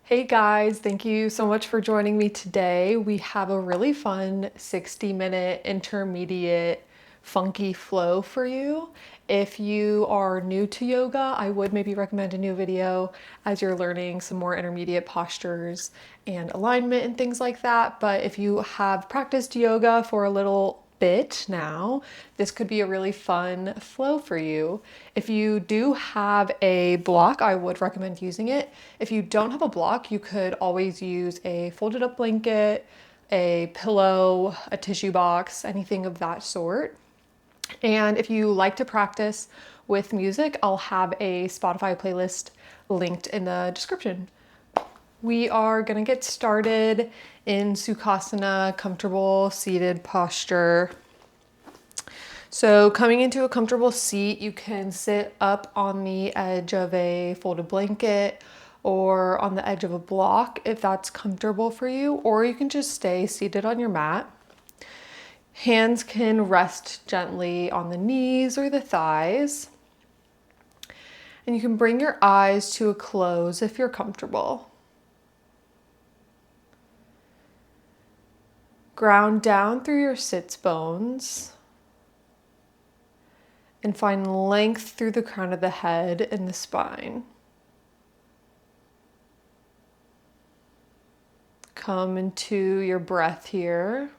Hey guys, thank you so much for joining me today. We have a really fun 60-minute intermediate funky flow for you. If you are new to yoga, I would maybe recommend a new video as you're learning some more intermediate postures and alignment and things like that. But if you have practiced yoga for a little bit now, this could be a really fun flow for you. If you do have a block, I would recommend using it. If you don't have a block, you could always use a folded up blanket, a pillow, a tissue box, anything of that sort. And if you like to practice with music, I'll have a Spotify playlist linked in the description. We are going to get started in Sukhasana, comfortable seated posture. So coming into a comfortable seat, you can sit up on the edge of a folded blanket or on the edge of a block if that's comfortable for you, or you can just stay seated on your mat. Hands can rest gently on the knees or the thighs. And you can bring your eyes to a close if you're comfortable. Ground down through your sits bones and find length through the crown of the head and the spine. Come into your breath here.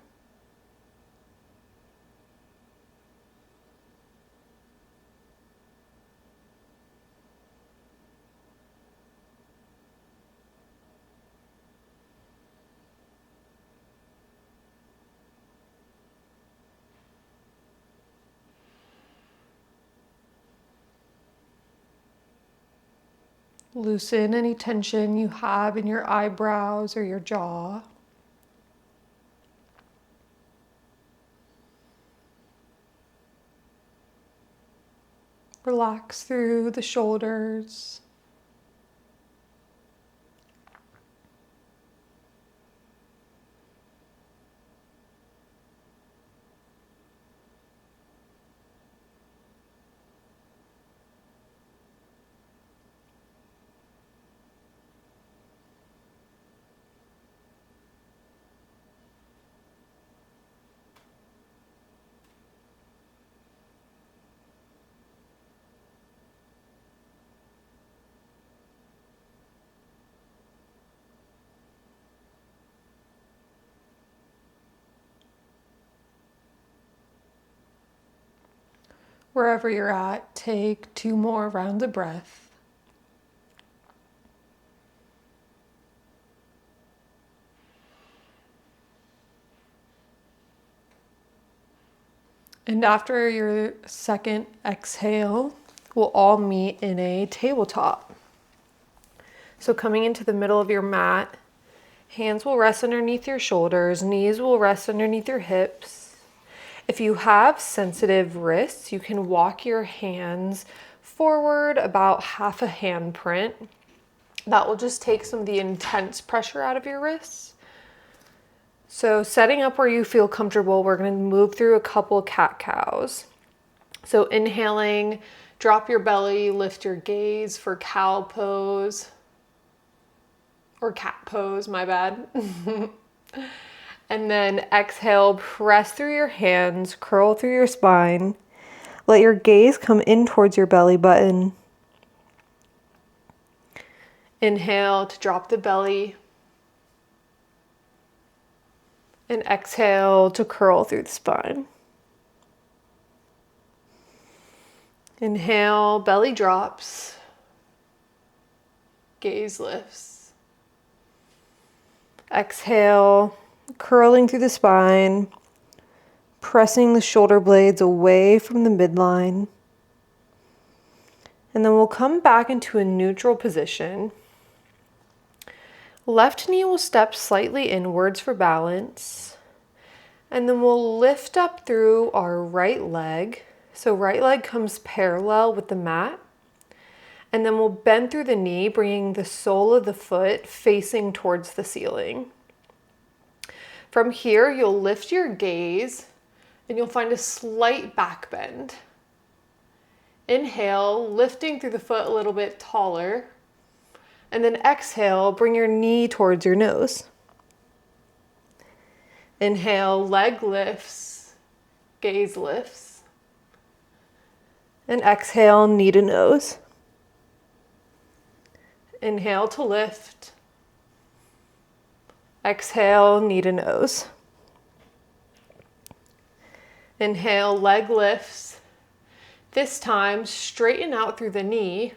Loosen any tension you have in your eyebrows or your jaw. Relax through the shoulders. Wherever you're at, take 2 more rounds of breath. And after your second exhale, we'll all meet in a tabletop. So coming into the middle of your mat, hands will rest underneath your shoulders, knees will rest underneath your hips. If you have sensitive wrists, you can walk your hands forward about half a handprint. That will just take some of the intense pressure out of your wrists. So setting up where you feel comfortable, we're going to move through a couple cat-cows. So inhaling, drop your belly, lift your gaze for cow pose, or cat pose, my bad. And then exhale, press through your hands, curl through your spine. Let your gaze come in towards your belly button. Inhale to drop the belly. And exhale to curl through the spine. Inhale, belly drops. Gaze lifts. Exhale, curling through the spine, pressing the shoulder blades away from the midline. And then we'll come back into a neutral position. Left knee will step slightly inwards for balance. And then we'll lift up through our right leg. So right leg comes parallel with the mat. And then we'll bend through the knee, bringing the sole of the foot facing towards the ceiling. From here, you'll lift your gaze and you'll find a slight back bend. Inhale, lifting through the foot a little bit taller. And then exhale, bring your knee towards your nose. Inhale, leg lifts, gaze lifts. And exhale, knee to nose. Inhale to lift. Exhale, knee to nose. Inhale, leg lifts. This time, straighten out through the knee.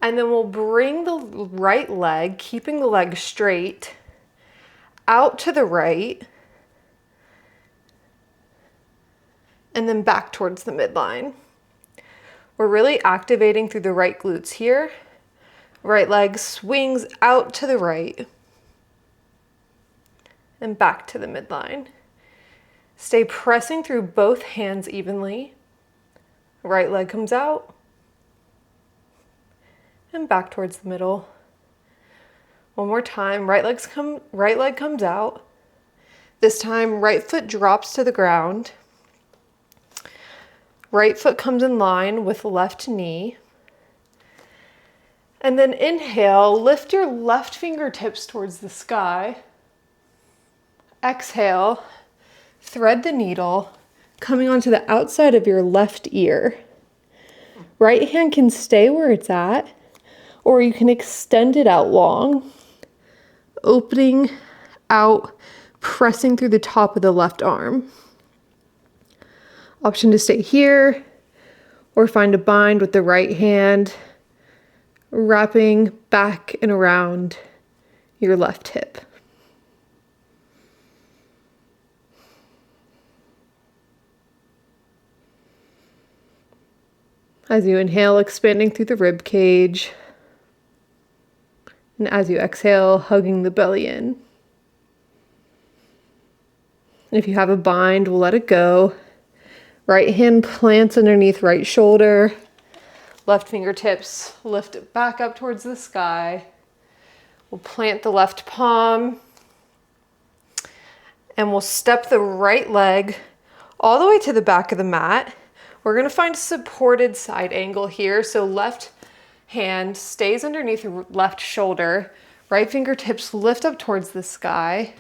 And then we'll bring the right leg, keeping the leg straight, out to the right. And then back towards the midline. We're really activating through the right glutes here. Right leg swings out to the right. And back to the midline. Stay pressing through both hands evenly. Right leg comes out. And back towards the middle. One more time, right leg comes out. This time, right foot drops to the ground. Right foot comes in line with left knee. And then inhale, lift your left fingertips towards the sky. Exhale, thread the needle, coming onto the outside of your left ear. Right hand can stay where it's at, or you can extend it out long, opening out, pressing through the top of the left arm. Option to stay here, or find a bind with the right hand, wrapping back and around your left hip. As you inhale, expanding through the rib cage. And as you exhale, hugging the belly in. And if you have a bind, we'll let it go. Right hand plants underneath right shoulder. Left fingertips lift it back up towards the sky. We'll plant the left palm. And we'll step the right leg all the way to the back of the mat. We're going to find supported side angle here. So left hand stays underneath your left shoulder. Right fingertips lift up towards the sky.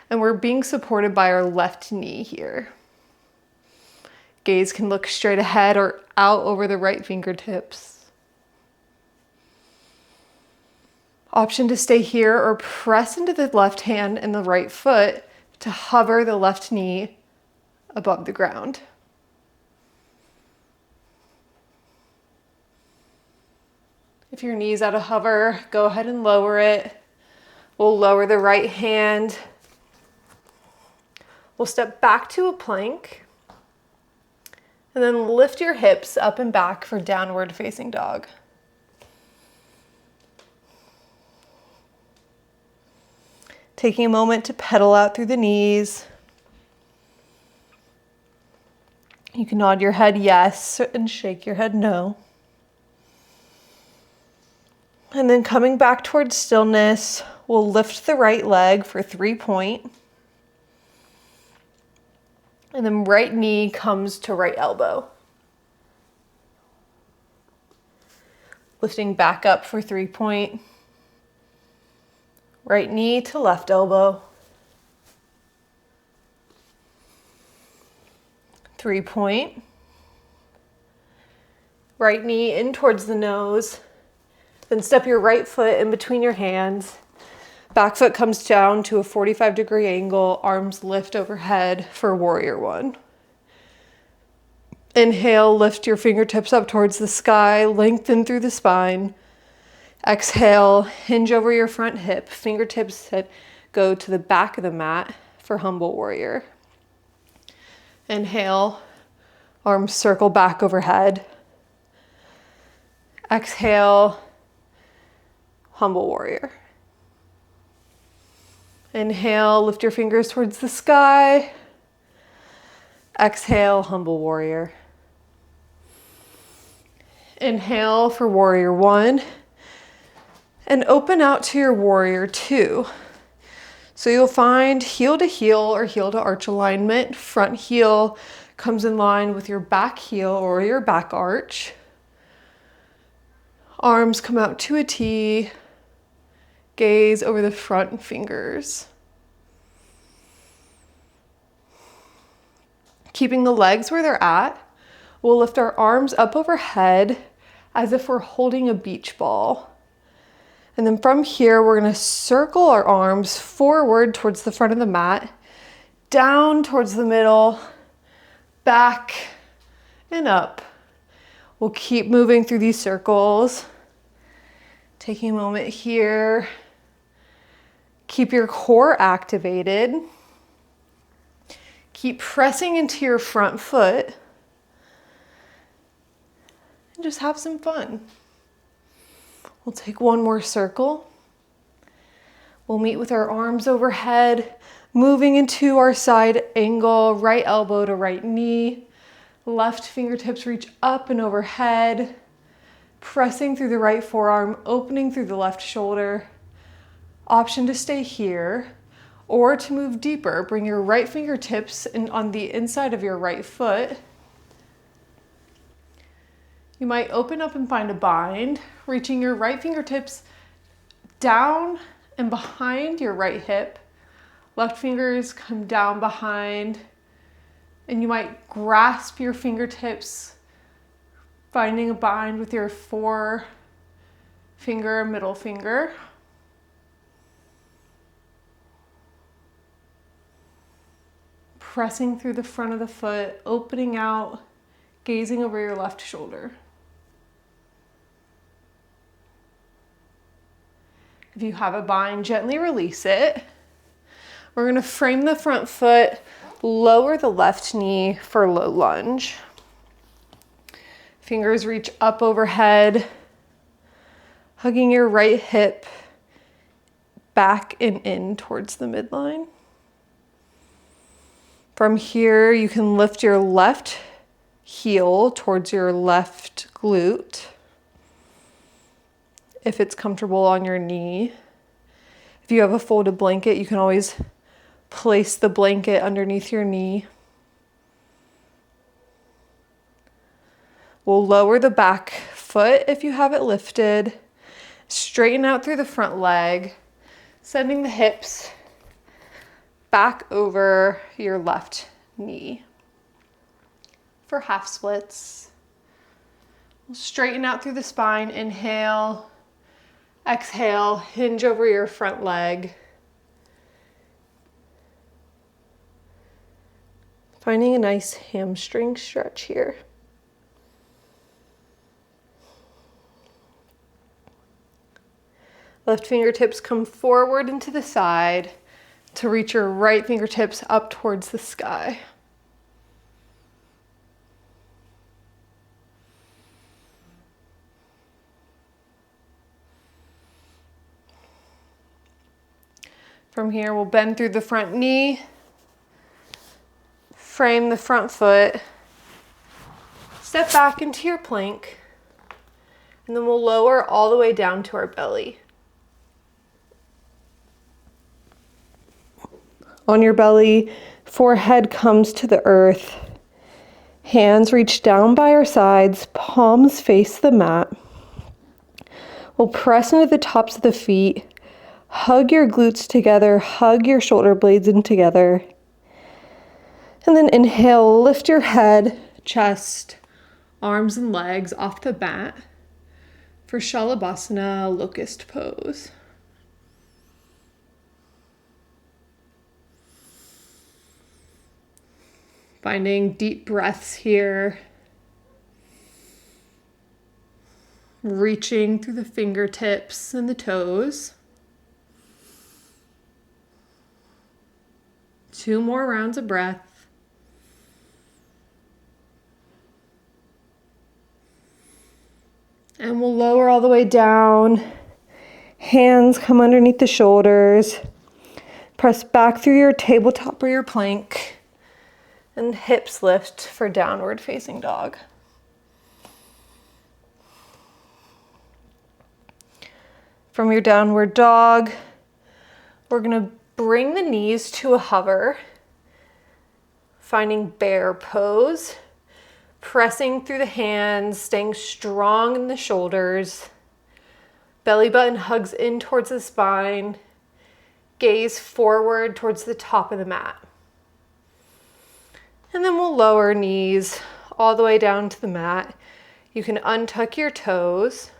And we're being supported by our left knee here. Gaze can look straight ahead or out over the right fingertips. Option to stay here or press into the left hand and the right foot to hover the left knee above the ground. If your knee's out of hover, go ahead and lower it. We'll lower the right hand. We'll step back to a plank. And then lift your hips up and back for downward facing dog. Taking a moment to pedal out through the knees. You can nod your head yes and shake your head no. And then coming back towards stillness, we'll lift the right leg for 3-point. And then right knee comes to right elbow. Lifting back up for 3-point. Right knee to left elbow. 3-point. Right knee in towards the nose. Then step your right foot in between your hands. Back foot comes down to a 45-degree angle, arms lift overhead for warrior one. Inhale, lift your fingertips up towards the sky, lengthen through the spine. Exhale, hinge over your front hip, fingertips that go to the back of the mat for humble warrior. Inhale, arms circle back overhead. Exhale, humble warrior. Inhale, lift your fingers towards the sky. Exhale, humble warrior. Inhale for warrior one. And open out to your warrior two. So you'll find heel to heel or heel to arch alignment. Front heel comes in line with your back heel or your back arch. Arms come out to a T. Gaze over the front fingers. Keeping the legs where they're at, we'll lift our arms up overhead as if we're holding a beach ball. And then from here, we're gonna circle our arms forward towards the front of the mat, down towards the middle, back and up. We'll keep moving through these circles. Taking a moment here. Keep your core activated. Keep pressing into your front foot. And just have some fun. We'll take one more circle. We'll meet with our arms overhead, moving into our side angle, right elbow to right knee. Left fingertips reach up and overhead, pressing through the right forearm, opening through the left shoulder. Option to stay here or to move deeper. Bring your right fingertips on the inside of your right foot. You might open up and find a bind, reaching your right fingertips down and behind your right hip. Left fingers come down behind, and you might grasp your fingertips, finding a bind with your forefinger, middle finger. Pressing through the front of the foot, opening out, gazing over your left shoulder. If you have a bind, gently release it. We're gonna frame the front foot, lower the left knee for low lunge. Fingers reach up overhead, hugging your right hip back and in towards the midline. From here, you can lift your left heel towards your left glute, if it's comfortable on your knee. If you have a folded blanket, you can always place the blanket underneath your knee. We'll lower the back foot if you have it lifted. Straighten out through the front leg, sending the hips back over your left knee. For half splits, we'll straighten out through the spine. Inhale. Exhale, hinge over your front leg. Finding a nice hamstring stretch here. Left fingertips come forward and to the side to reach your right fingertips up towards the sky. From here, we'll bend through the front knee, frame the front foot, step back into your plank, and then we'll lower all the way down to our belly. On your belly, forehead comes to the earth. Hands reach down by our sides, palms face the mat. We'll press into the tops of the feet. Hug your glutes together, hug your shoulder blades in together. And then inhale, lift your head, chest, arms and legs off the mat for Shalabhasana, locust pose. Finding deep breaths here. Reaching through the fingertips and the toes. 2 more rounds of breath. And we'll lower all the way down. Hands come underneath the shoulders. Press back through your tabletop or your plank. And hips lift for downward facing dog. From your downward dog, we're going to bring the knees to a hover, finding bear pose, pressing through the hands, staying strong in the shoulders. Belly button hugs in towards the spine. Gaze forward towards the top of the mat. And then we'll lower knees all the way down to the mat. You can untuck your toes.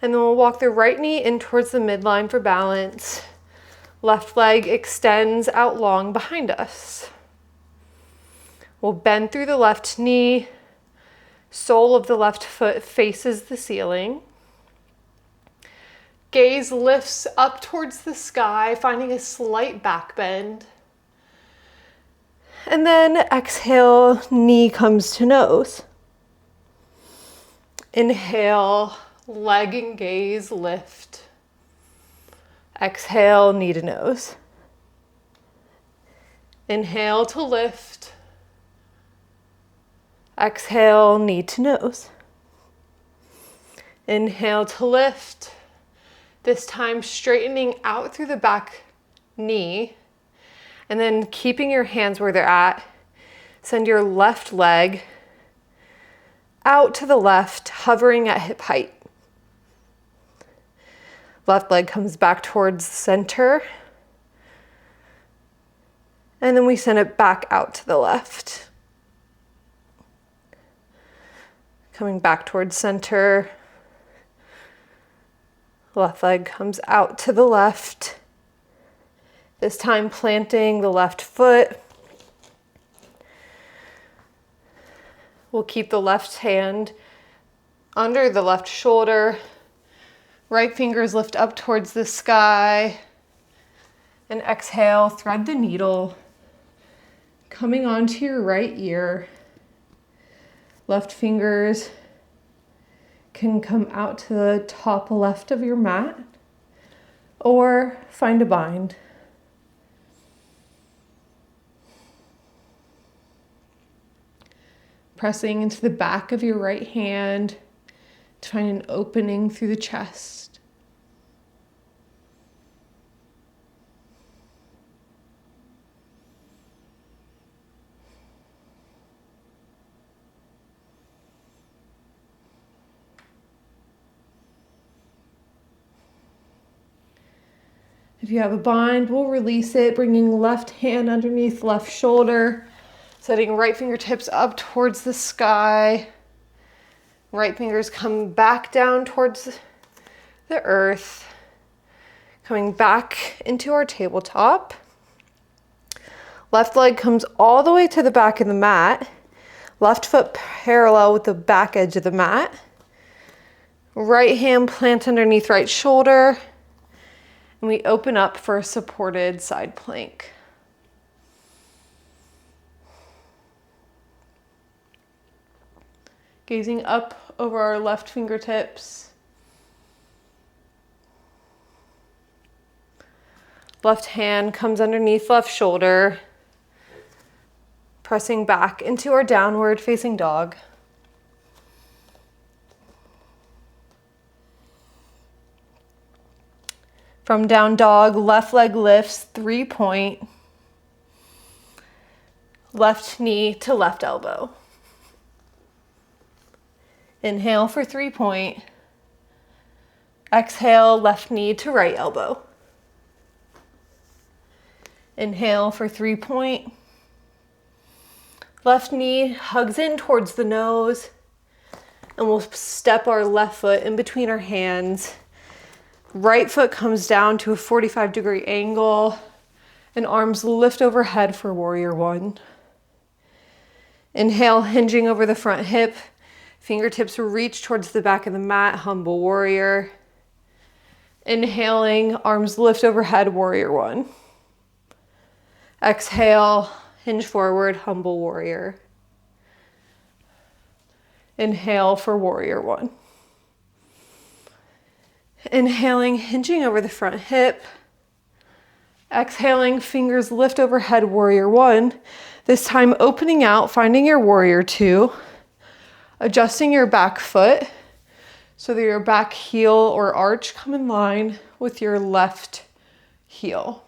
And then we'll walk the right knee in towards the midline for balance. Left leg extends out long behind us. We'll bend through the left knee. Sole of the left foot faces the ceiling. Gaze lifts up towards the sky, finding a slight back bend. And then exhale, knee comes to nose. Inhale, leg and gaze lift. Exhale, knee to nose. Inhale to lift. Exhale, knee to nose. Inhale to lift. This time straightening out through the back knee. And then keeping your hands where they're at. Send your left leg out to the left, hovering at hip height. Left leg comes back towards the center. And then we send it back out to the left. Coming back towards center. Left leg comes out to the left. This time planting the left foot. We'll keep the left hand under the left shoulder. Right fingers lift up towards the sky. And exhale, thread the needle. Coming onto your right ear. Left fingers can come out to the top left of your mat or find a bind. Pressing into the back of your right hand to find an opening through the chest. If you have a bind, we'll release it, bringing left hand underneath left shoulder, setting right fingertips up towards the sky. Right fingers come back down towards the earth, coming back into our tabletop. Left leg comes all the way to the back of the mat. Left foot parallel with the back edge of the mat. Right hand plant underneath right shoulder. And we open up for a supported side plank. Gazing up over our left fingertips. Left hand comes underneath left shoulder. Pressing back into our downward facing dog. From down dog, left leg lifts, 3-point. Left knee to left elbow. Inhale for 3-point. Exhale, left knee to right elbow. Inhale for 3-point. Left knee hugs in towards the nose. And we'll step our left foot in between our hands. Right foot comes down to a 45-degree angle. And arms lift overhead for warrior one. Inhale, hinging over the front hip. Fingertips reach towards the back of the mat, humble warrior. Inhaling, arms lift overhead, warrior one. Exhale, hinge forward, humble warrior. Inhale for warrior one. Inhaling, hinging over the front hip. Exhaling, fingers lift overhead, warrior one. This time opening out, finding your warrior two. Adjusting your back foot so that your back heel or arch come in line with your left heel.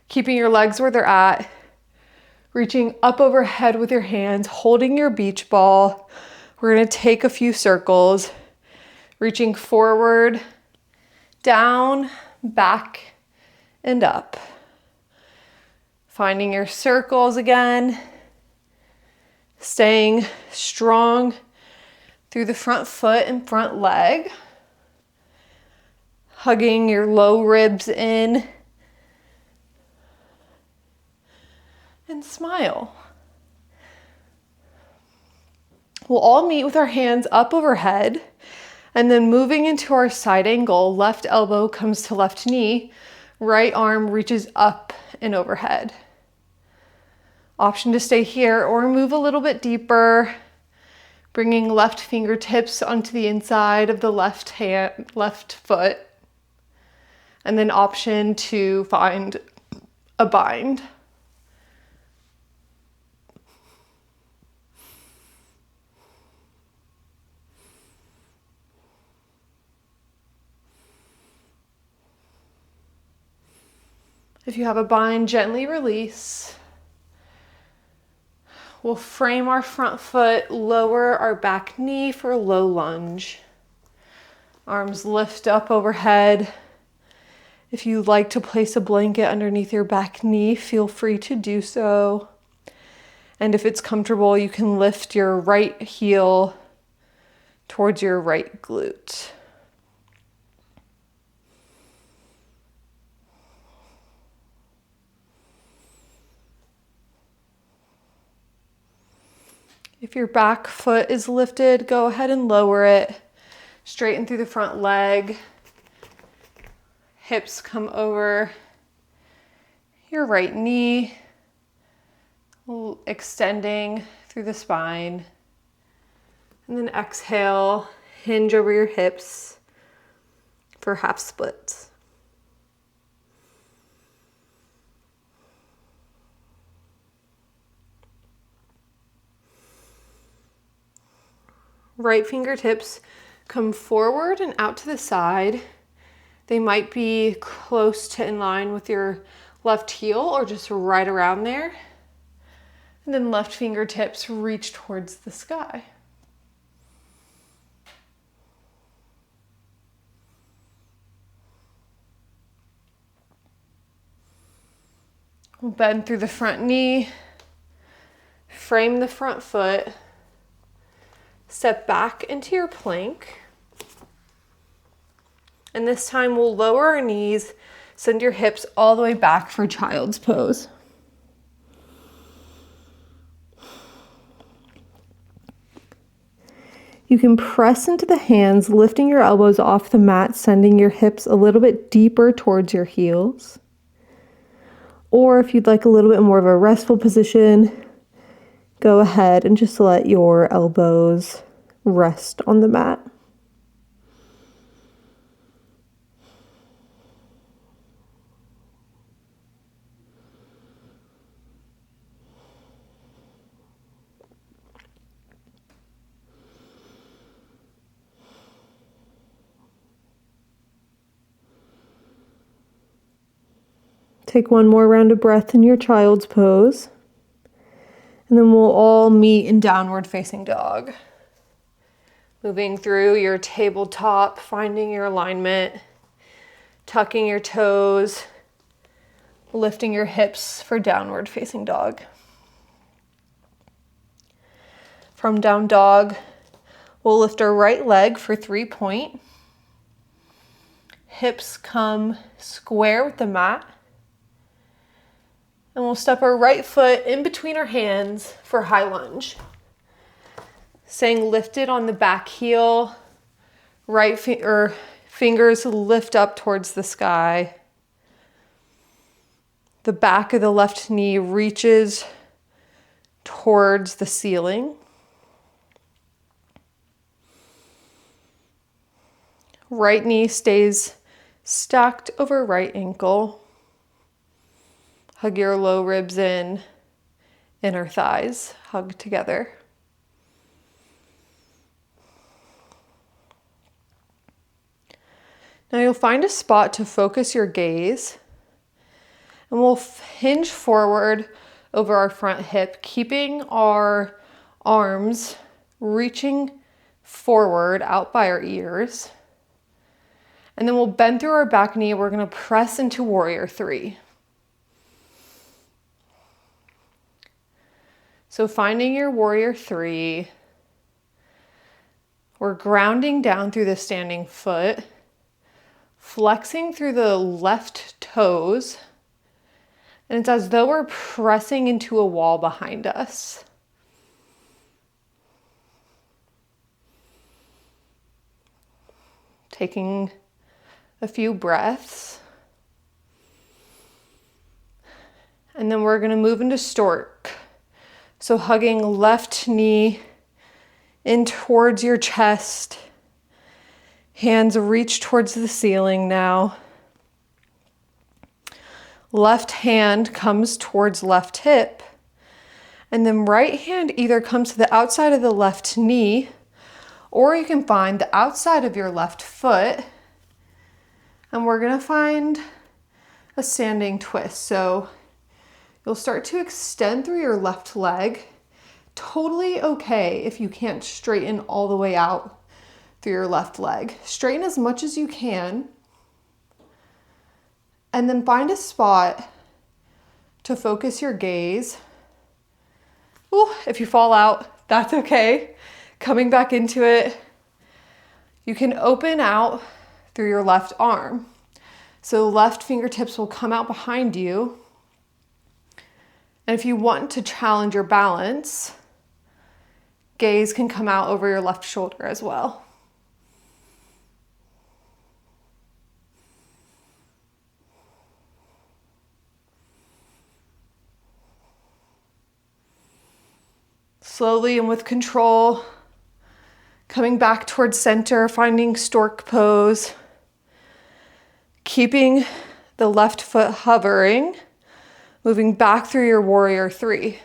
Keeping your legs where they're at. Reaching up overhead with your hands, holding your beach ball. We're going to take a few circles. Reaching forward, down, back, and up. Finding your circles again. Staying strong through the front foot and front leg. Hugging your low ribs in. And smile. We'll all meet with our hands up overhead, and then moving into our side angle, left elbow comes to left knee, right arm reaches up and overhead. Option to stay here or move a little bit deeper, bringing left fingertips onto the inside of the left foot, and then option to find a bind. If you have a bind, gently release. We'll frame our front foot, lower our back knee for a low lunge. Arms lift up overhead. If you'd like to place a blanket underneath your back knee, feel free to do so. And if it's comfortable, you can lift your right heel towards your right glute. If your back foot is lifted, go ahead and lower it. Straighten through the front leg. Hips come over your right knee, extending through the spine. And then exhale, hinge over your hips for half splits. Right fingertips come forward and out to the side. They might be close to in line with your left heel or just right around there. And then left fingertips reach towards the sky. We'll bend through the front knee, frame the front foot. Step back into your plank. And this time we'll lower our knees, send your hips all the way back for child's pose. You can press into the hands, lifting your elbows off the mat, sending your hips a little bit deeper towards your heels. Or if you'd like a little bit more of a restful position, go ahead and just let your elbows rest on the mat. Take one more round of breath in your child's pose. And then we'll all meet in downward facing dog. Moving through your tabletop, finding your alignment, tucking your toes, lifting your hips for downward facing dog. From down dog, we'll lift our right leg for 3-point. Hips come square with the mat. And we'll step our right foot in between our hands for high lunge. Staying lifted on the back heel, fingers lift up towards the sky. The back of the left knee reaches towards the ceiling. Right knee stays stacked over right ankle. Hug your low ribs in, inner thighs hug together. Now you'll find a spot to focus your gaze, and we'll hinge forward over our front hip, keeping our arms reaching forward out by our ears. And then we'll bend through our back knee. We're going to press into warrior three. So finding your warrior three, we're grounding down through the standing foot, flexing through the left toes, and it's as though we're pressing into a wall behind us. Taking a few breaths. And then we're going to move into stork. So hugging left knee in towards your chest. Hands reach towards the ceiling now. Left hand comes towards left hip. And then right hand either comes to the outside of the left knee, or you can find the outside of your left foot. And we're going to find a standing twist. So you'll start to extend through your left leg. Totally okay if you can't straighten all the way out through your left leg. Straighten as much as you can. And then find a spot to focus your gaze. Ooh, if you fall out, that's okay. Coming back into it. You can open out through your left arm. So left fingertips will come out behind you. And if you want to challenge your balance, gaze can come out over your left shoulder as well. Slowly and with control, coming back towards center, finding stork pose, keeping the left foot hovering, moving back through your warrior three.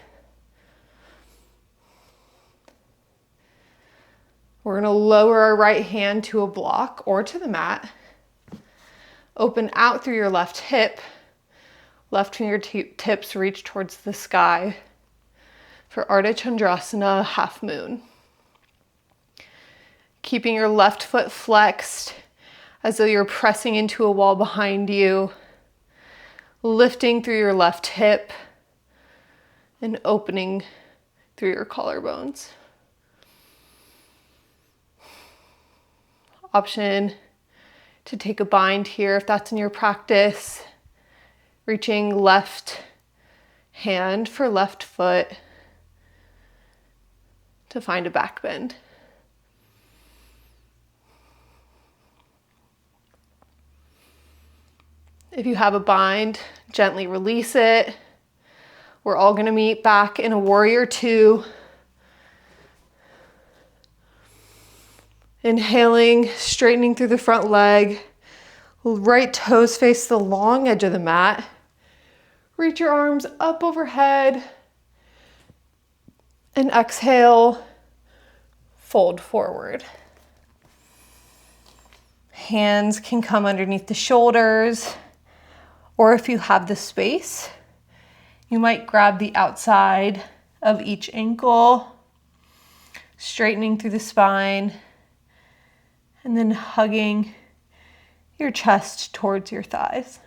We're going to lower our right hand to a block or to the mat. Open out through your left hip. Left fingertips reach towards the sky for Ardha Chandrasana, half moon. Keeping your left foot flexed as though you're pressing into a wall behind you. Lifting through your left hip and opening through your collarbones. Option to take a bind here if that's in your practice. Reaching left hand for left foot to find a back bend. If you have a bind, gently release it. We're all going to meet back in a warrior two. Inhaling, straightening through the front leg. Right toes face the long edge of the mat. Reach your arms up overhead. And exhale, fold forward. Hands can come underneath the shoulders. Or if you have the space, you might grab the outside of each ankle, straightening through the spine, and then hugging your chest towards your thighs.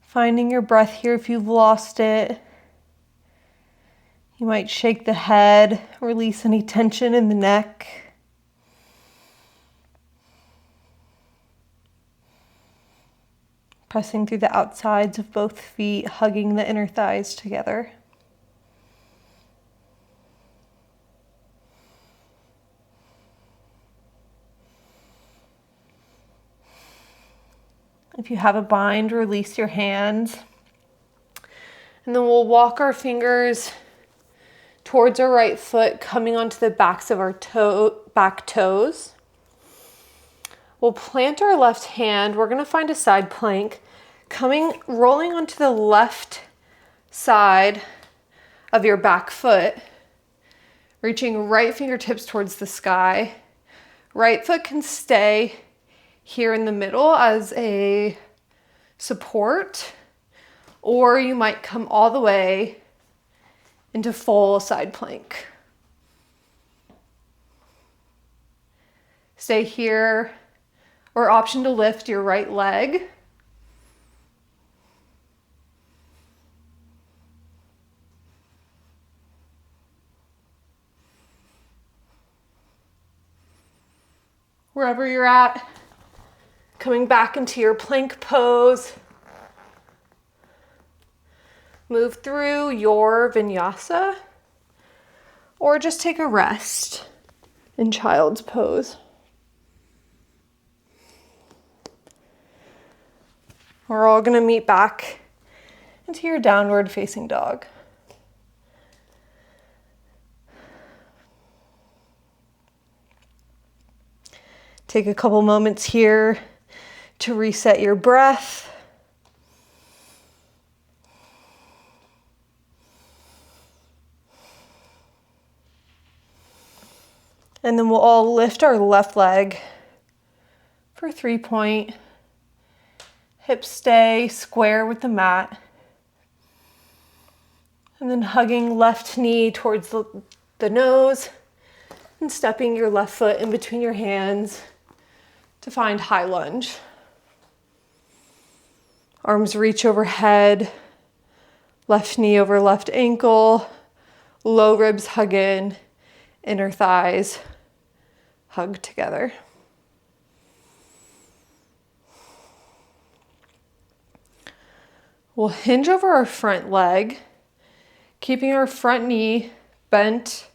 Finding your breath here if you've lost it. You might shake the head, release any tension in the neck. Pressing through the outsides of both feet, hugging the inner thighs together. If you have a bind, release your hands. And then we'll walk our fingers towards our right foot, coming onto the backs of our back toes. We'll plant our left hand. We're going to find a side plank, rolling onto the left side of your back foot, reaching right fingertips towards the sky. Right foot can stay here in the middle as a support, or you might come all the way into full side plank. Stay here, or option to lift your right leg. Wherever you're at, coming back into your plank pose. Move through your vinyasa, or just take a rest in child's pose. We're all going to meet back into your downward facing dog. Take a couple moments here to reset your breath. And then we'll all lift our left leg for 3-point. Hips stay square with the mat. And then hugging left knee towards the nose and stepping your left foot in between your hands to find high lunge. Arms reach overhead, left knee over left ankle, low ribs hug in, inner thighs hug together. We'll hinge over our front leg, keeping our front knee bent,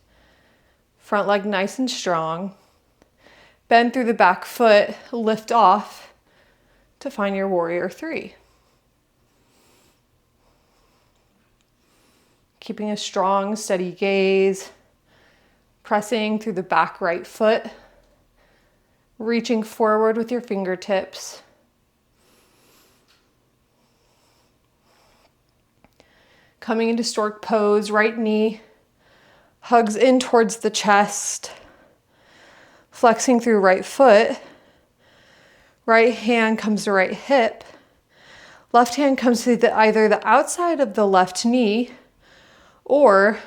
front leg nice and strong. Bend through the back foot, lift off to find your warrior 3. Keeping a strong, steady gaze, pressing through the back right foot, reaching forward with your fingertips. Coming into stork pose, right knee hugs in towards the chest, flexing through right foot. Right hand comes to right hip. Left hand comes to either the outside of the left knee, or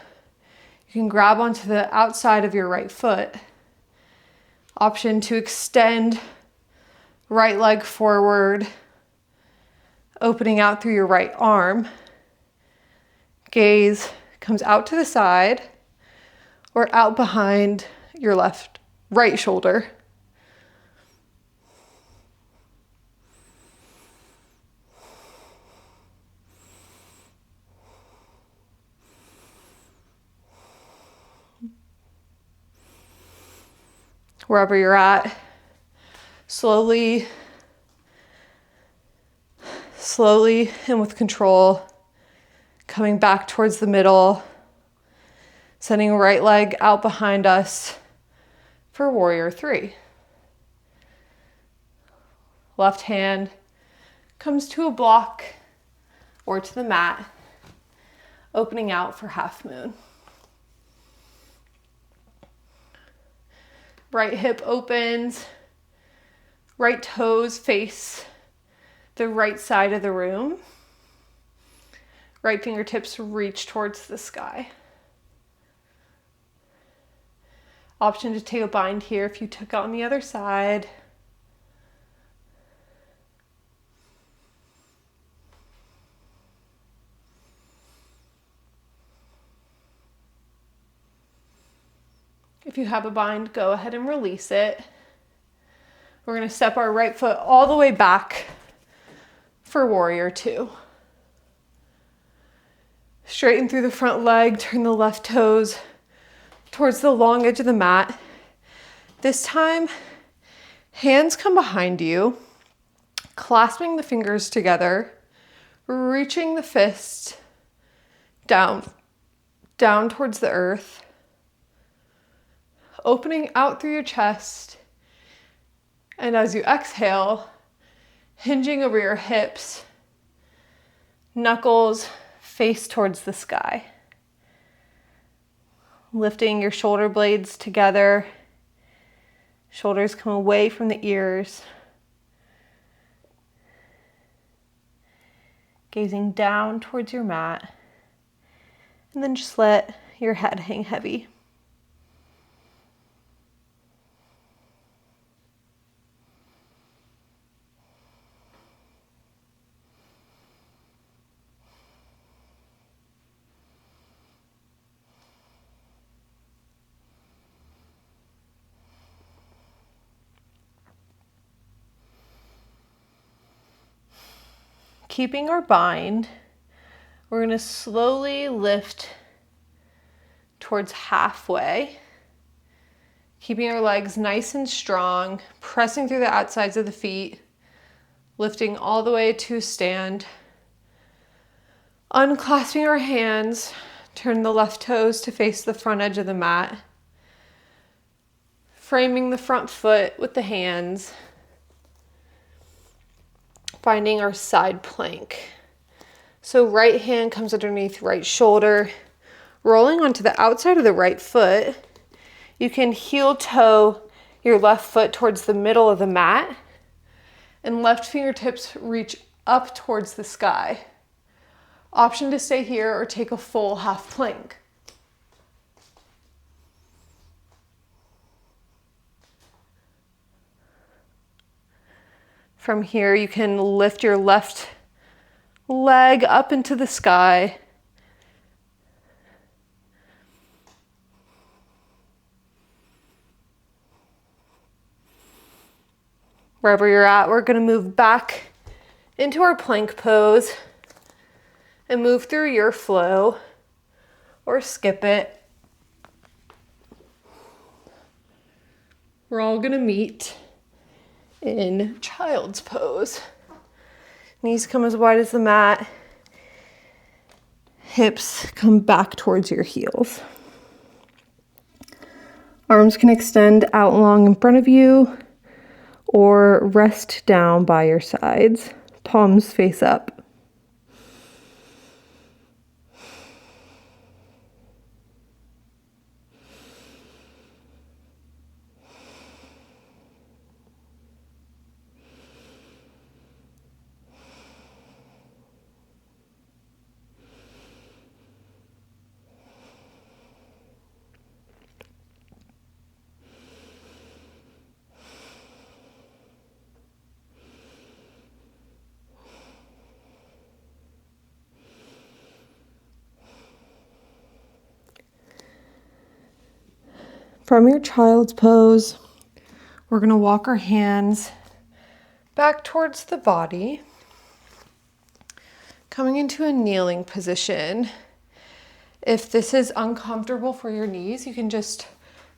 you can grab onto the outside of your right foot. Option to extend right leg forward, opening out through your right arm. Gaze comes out to the side or out behind your right shoulder. Wherever you're at, slowly and with control, coming back towards the middle, sending right leg out behind us for warrior 3. Left hand comes to a block or to the mat, opening out for half moon. Right hip opens, right toes face the right side of the room. Right fingertips reach towards the sky. Option to take a bind here if you took it on the other side. If you have a bind, go ahead and release it. We're going to step our right foot all the way back for warrior 2. Straighten through the front leg, turn the left toes towards the long edge of the mat. This time, hands come behind you, clasping the fingers together, reaching the fist down towards the earth, opening out through your chest, and as you exhale, hinging over your hips, knuckles face towards the sky. Lifting your shoulder blades together, shoulders come away from the ears. Gazing down towards your mat And then just let your head hang heavy. Keeping our bind, we're going to slowly lift towards halfway, keeping our legs nice and strong, pressing through the outsides of the feet, lifting all the way to stand, unclasping our hands, turn the left toes to face the front edge of the mat, framing the front foot with the hands, finding our side plank. So right hand comes underneath right shoulder, rolling onto the outside of the right foot. You can heel toe your left foot towards the middle of the mat, and left fingertips reach up towards the sky. Option to stay here or take a full half plank. From here, you can lift your left leg up into the sky. Wherever you're at, we're going to move back into our plank pose and move through your flow or skip it. We're all going to meet in child's pose. Knees come as wide as the mat. Hips come back towards your heels. Arms can extend out long in front of you or rest down by your sides. Palms face up. From your child's pose, we're going to walk our hands back towards the body, coming into a kneeling position. If this is uncomfortable for your knees, you can just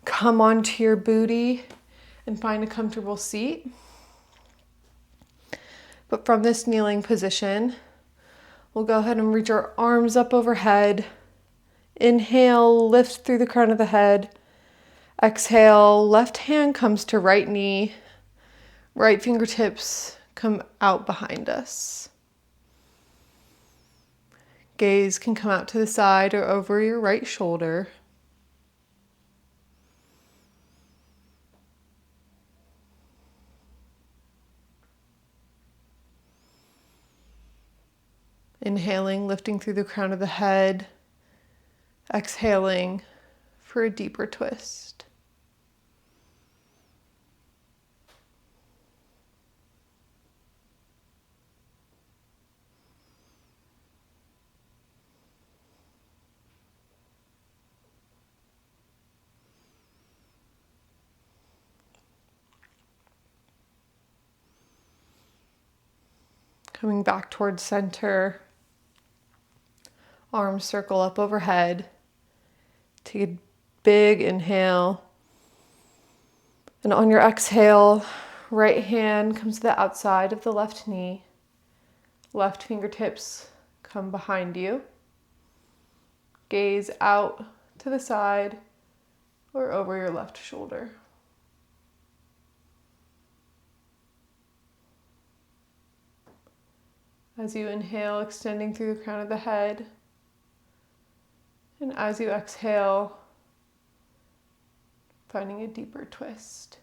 come onto your booty and find a comfortable seat. But from this kneeling position, we'll go ahead and reach our arms up overhead. Inhale, lift through the crown of the head. Exhale, left hand comes to right knee. Right fingertips come out behind us. Gaze can come out to the side or over your right shoulder. Inhaling, lifting through the crown of the head. Exhaling for a deeper twist. Coming back towards center. Arms circle up overhead. Take a big inhale. And on your exhale, right hand comes to the outside of the left knee. Left fingertips come behind you. Gaze out to the side or over your left shoulder. As you inhale, extending through the crown of the head. And as you exhale, finding a deeper twist.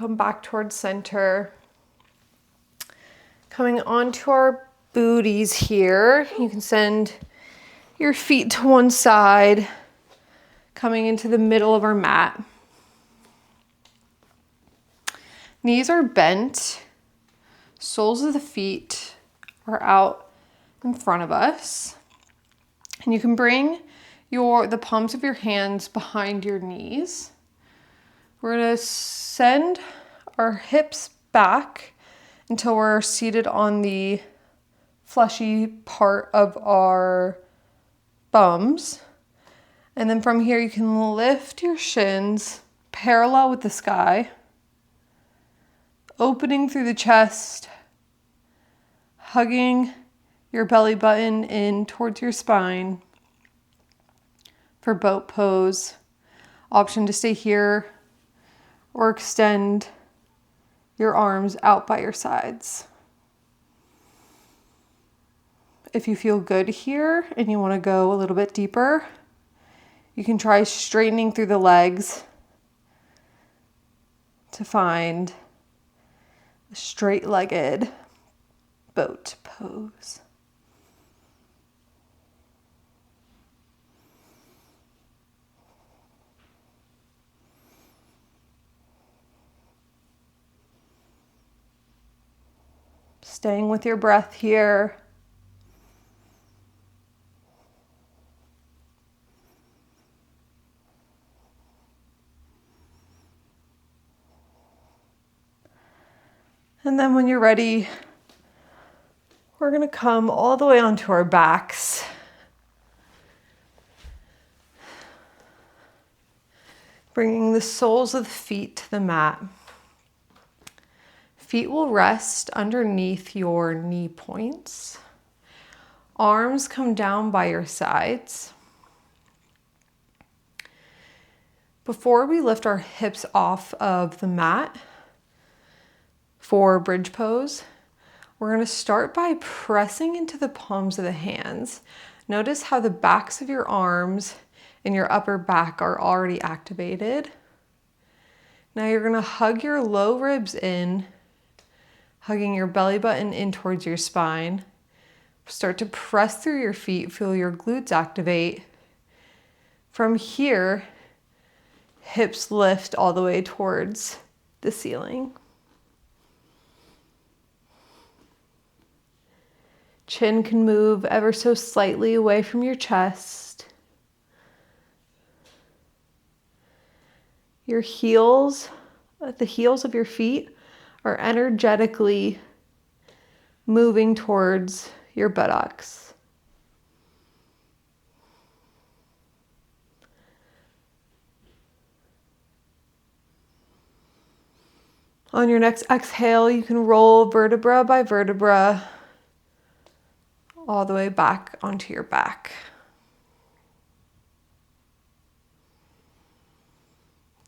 come back towards center. Coming onto our booties here, you can send your feet to one side, coming into the middle of our mat. Knees are bent, soles of the feet are out in front of us. And you can bring the palms of your hands behind your knees. We're gonna send our hips back until we're seated on the fleshy part of our bums. And then from here, you can lift your shins parallel with the sky, opening through the chest, hugging your belly button in towards your spine for boat pose. Option to stay here or extend your arms out by your sides. If you feel good here and you want to go a little bit deeper, you can try straightening through the legs to find a straight-legged boat pose. Staying with your breath here. And then when you're ready, we're going to come all the way onto our backs. Bringing the soles of the feet to the mat. Feet will rest underneath your knee points. Arms come down by your sides. Before we lift our hips off of the mat for bridge pose, we're going to start by pressing into the palms of the hands. Notice how the backs of your arms and your upper back are already activated. Now you're going to hug your low ribs in, hugging your belly button in towards your spine. Start to press through your feet, feel your glutes activate. From here, hips lift all the way towards the ceiling. Chin can move ever so slightly away from your chest. Your heels, the heels of your feet, are energetically moving towards your buttocks. On your next exhale, you can roll vertebra by vertebra all the way back onto your back.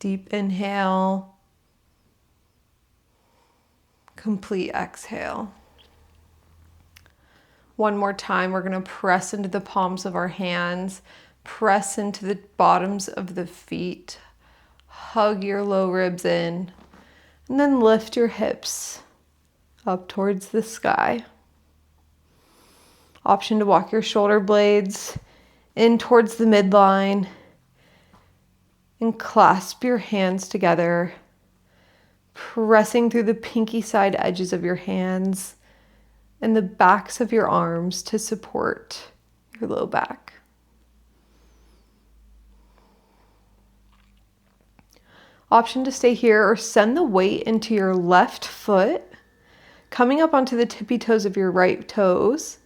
Deep inhale. Complete exhale. One more time, we're going to press into the palms of our hands, press into the bottoms of the feet, hug your low ribs in, and then lift your hips up towards the sky. Option to walk your shoulder blades in towards the midline and clasp your hands together, pressing through the pinky side edges of your hands and the backs of your arms to support your low back. Option to stay here or send the weight into your left foot, coming up onto the tippy toes of your right toes.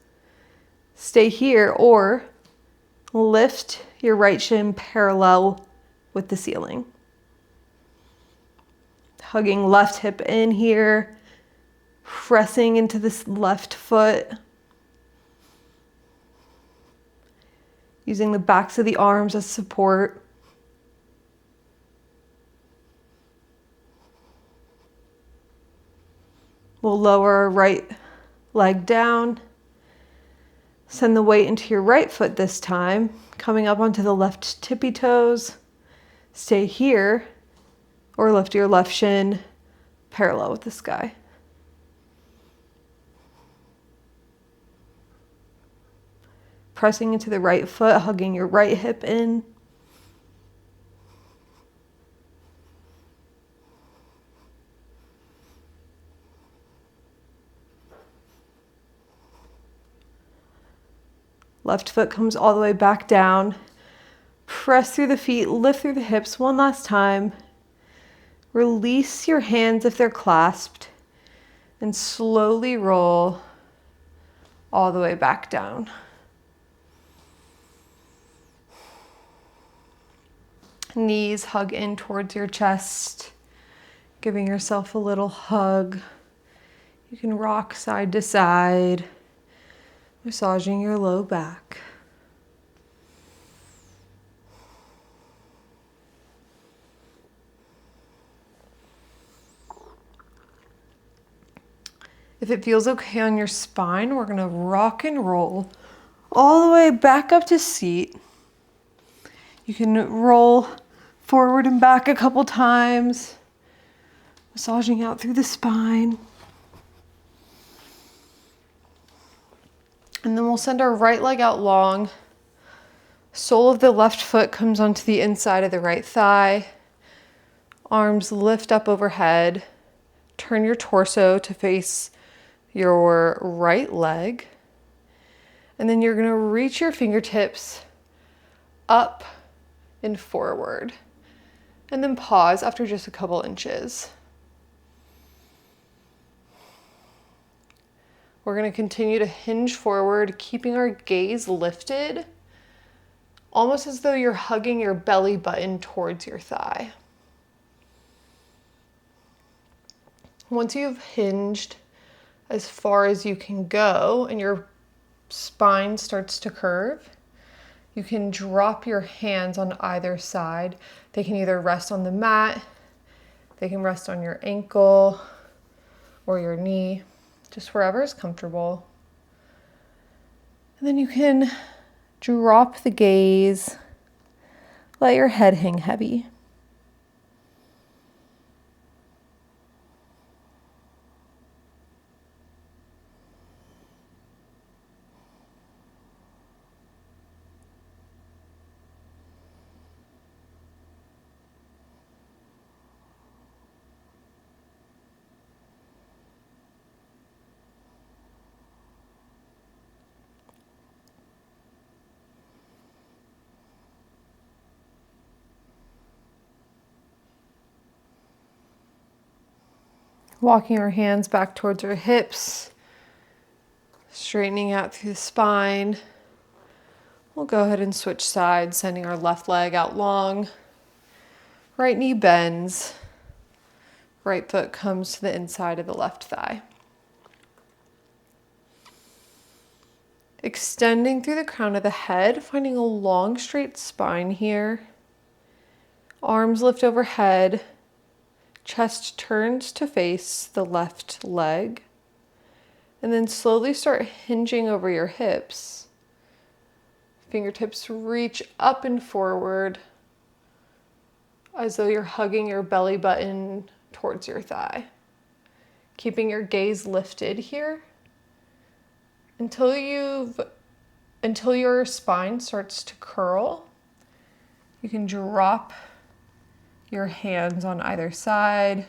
Stay here or lift your right shin parallel with the ceiling. Hugging left hip in here, pressing into this left foot. Using the backs of the arms as support. We'll lower our right leg down. Send the weight into your right foot this time, coming up onto the left tippy toes. Stay here or lift your left shin parallel with the sky. Pressing into the right foot, hugging your right hip in. Left foot comes all the way back down. Press through the feet, lift through the hips one last time. Release your hands if they're clasped and slowly roll all the way back down. Knees hug in towards your chest, giving yourself a little hug. You can rock side to side, massaging your low back. If it feels okay on your spine, we're gonna rock and roll all the way back up to seat. You can roll forward and back a couple times, massaging out through the spine. And then we'll send our right leg out long. Sole of the left foot comes onto the inside of the right thigh. Arms lift up overhead. Turn your torso to face your right leg. And then you're going to reach your fingertips up and forward. And then pause after just a couple inches. We're going to continue to hinge forward, keeping our gaze lifted, almost as though you're hugging your belly button towards your thigh. Once you've hinged as far as you can go and your spine starts to curve, you can drop your hands on either side. They can either rest on the mat, they can rest on your ankle or your knee, just wherever is comfortable. And then you can drop the gaze, let your head hang heavy. Walking our hands back towards our hips, straightening out through the spine. We'll go ahead and switch sides, sending our left leg out long. Right knee bends. Right foot comes to the inside of the left thigh. Extending through the crown of the head, finding a long straight spine here. Arms lift overhead. Chest turns to face the left leg. And then slowly start hinging over your hips. Fingertips reach up and forward as though you're hugging your belly button towards your thigh. Keeping your gaze lifted here until your spine starts to curl. You can drop your hands on either side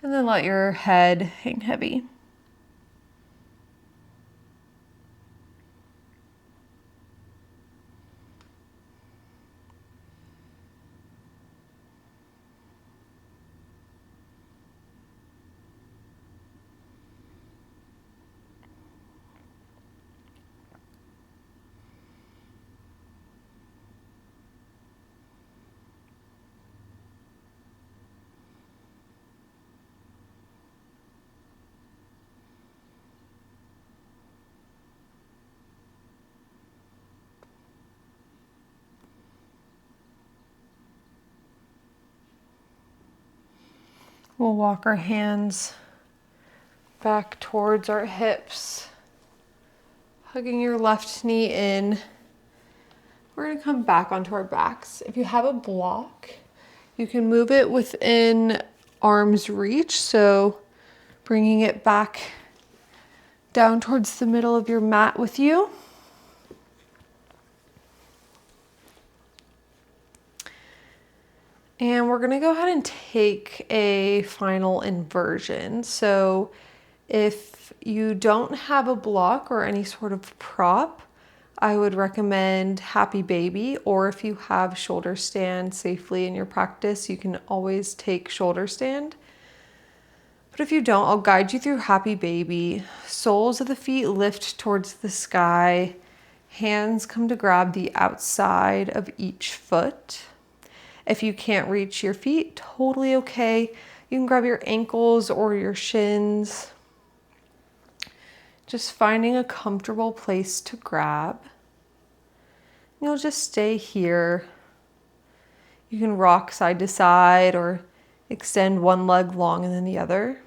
and then let your head hang heavy. We'll walk our hands back towards our hips, hugging your left knee in. We're going to come back onto our backs. If you have a block, you can move it within arm's reach. So bringing it back down towards the middle of your mat with you. And we're gonna go ahead and take a final inversion. So if you don't have a block or any sort of prop, I would recommend Happy Baby, or if you have shoulder stand safely in your practice, you can always take shoulder stand. But if you don't, I'll guide you through Happy Baby. Soles of the feet lift towards the sky. Hands come to grab the outside of each foot. If you can't reach your feet, totally okay. You can grab your ankles or your shins. Just finding a comfortable place to grab. You'll just stay here. You can rock side to side or extend one leg long and then the other.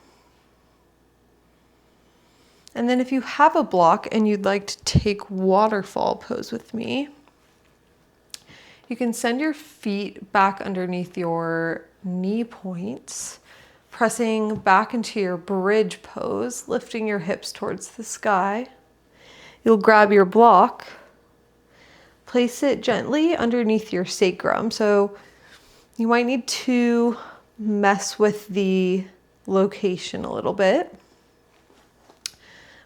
And then if you have a block and you'd like to take waterfall pose with me, you can send your feet back underneath your knee points, pressing back into your bridge pose, lifting your hips towards the sky. You'll grab your block, place it gently underneath your sacrum. So you might need to mess with the location a little bit,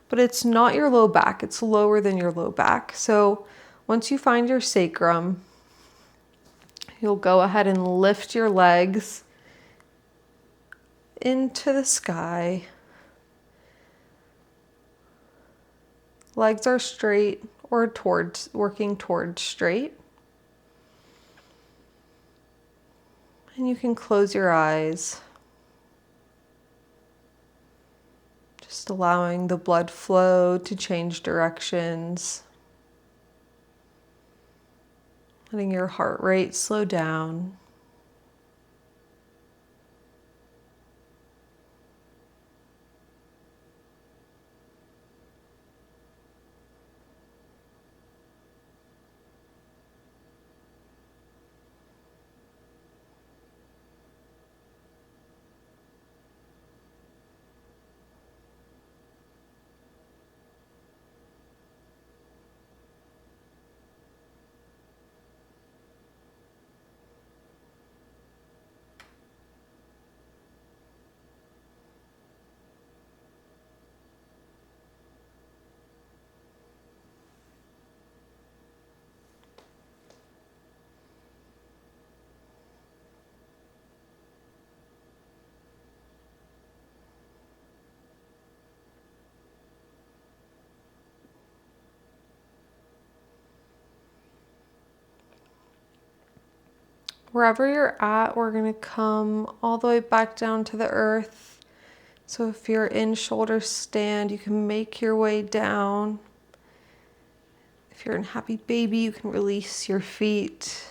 but it's not your low back, it's lower than your low back. So once you find your sacrum, you'll go ahead and lift your legs into the sky. Legs are straight or working towards straight. And you can close your eyes. Just allowing the blood flow to change directions. Letting your heart rate slow down. Wherever you're at, we're going to come all the way back down to the earth. So if you're in shoulder stand, you can make your way down. If you're in Happy Baby, you can release your feet.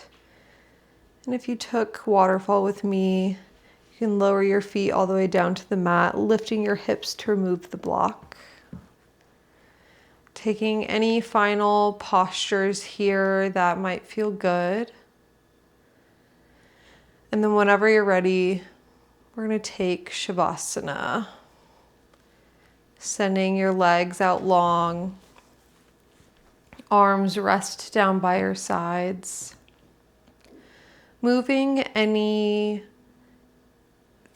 And if you took waterfall with me, you can lower your feet all the way down to the mat, lifting your hips to remove the block. Taking any final postures here that might feel good. And then whenever you're ready, we're going to take Shavasana. Sending your legs out long. Arms rest down by your sides. Moving anything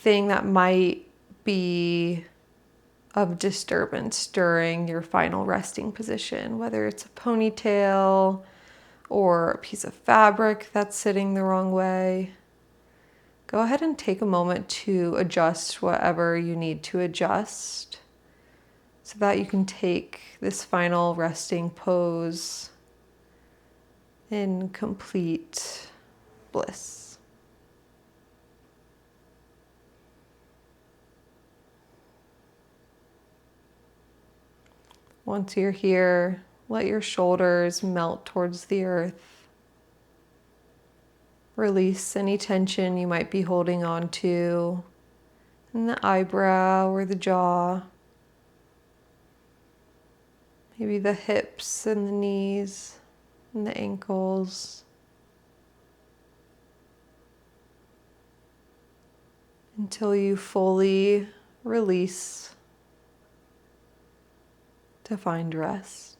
that might be of disturbance during your final resting position, whether it's a ponytail or a piece of fabric that's sitting the wrong way. Go ahead and take a moment to adjust whatever you need to adjust so that you can take this final resting pose in complete bliss. Once you're here, let your shoulders melt towards the earth. Release any tension you might be holding on to in the eyebrow or the jaw. Maybe the hips and the knees and the ankles. until you fully release to find rest.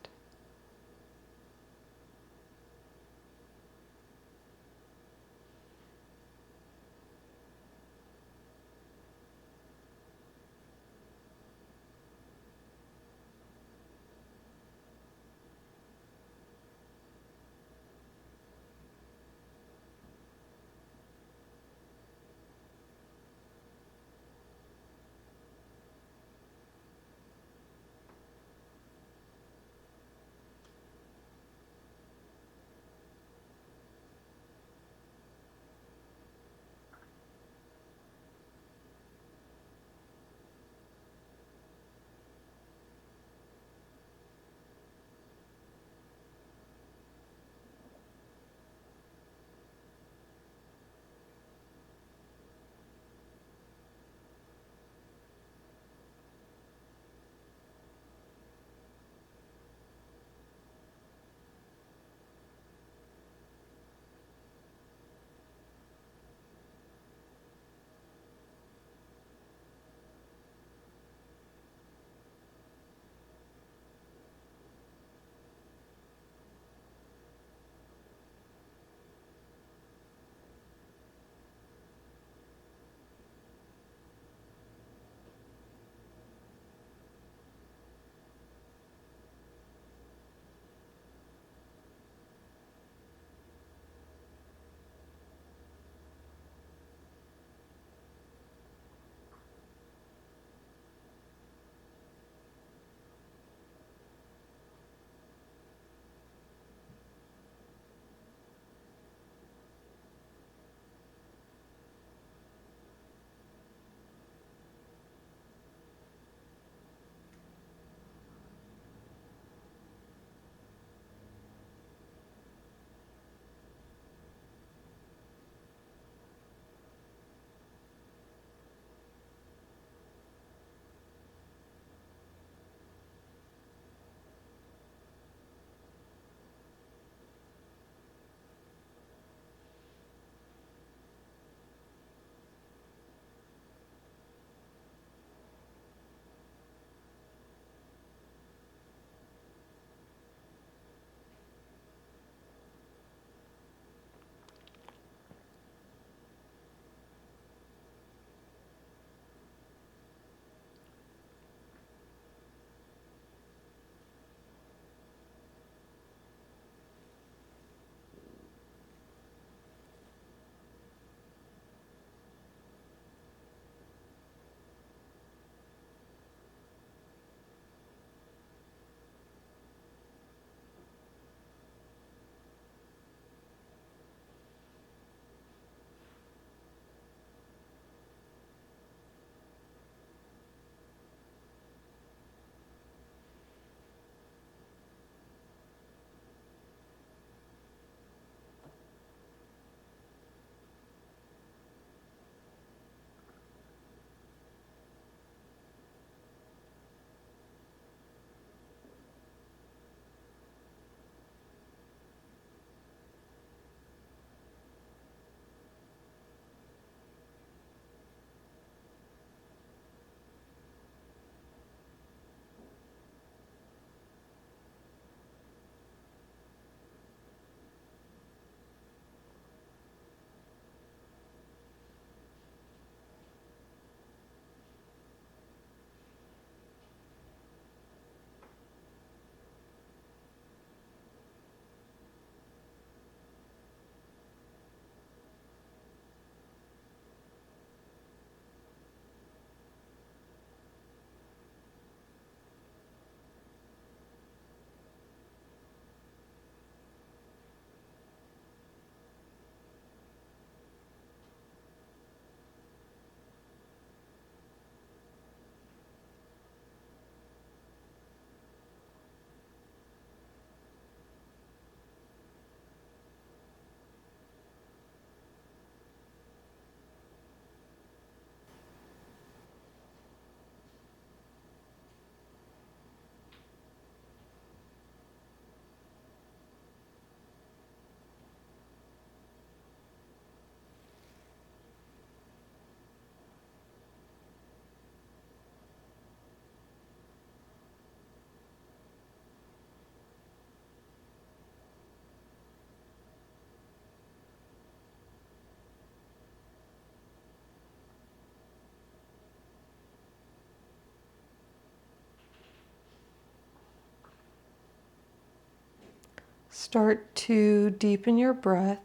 Start to deepen your breath.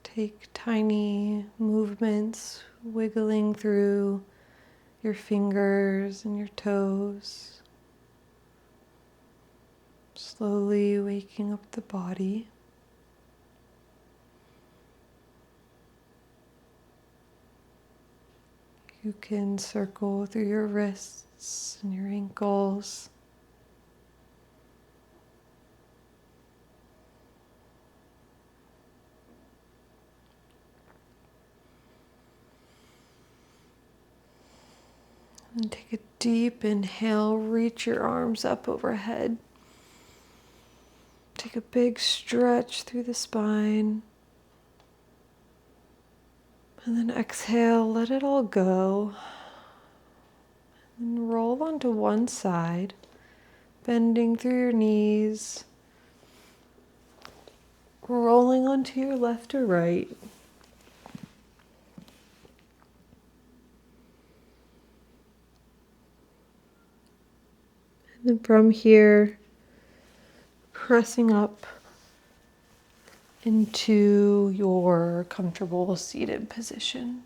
Take tiny movements, wiggling through your fingers and your toes, slowly waking up the body. You can circle through your wrists and your ankles. And take a deep inhale, reach your arms up overhead. Take a big stretch through the spine. And then exhale, let it all go. And roll onto one side, bending through your knees, rolling onto your left or right. And then from here, pressing up into your comfortable seated position.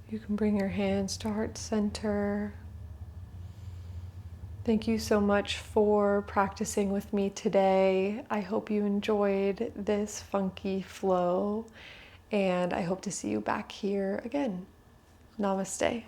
You can bring your hands to heart center. Thank you so much for practicing with me today. I hope you enjoyed this funky flow, and I hope to see you back here again. Namaste.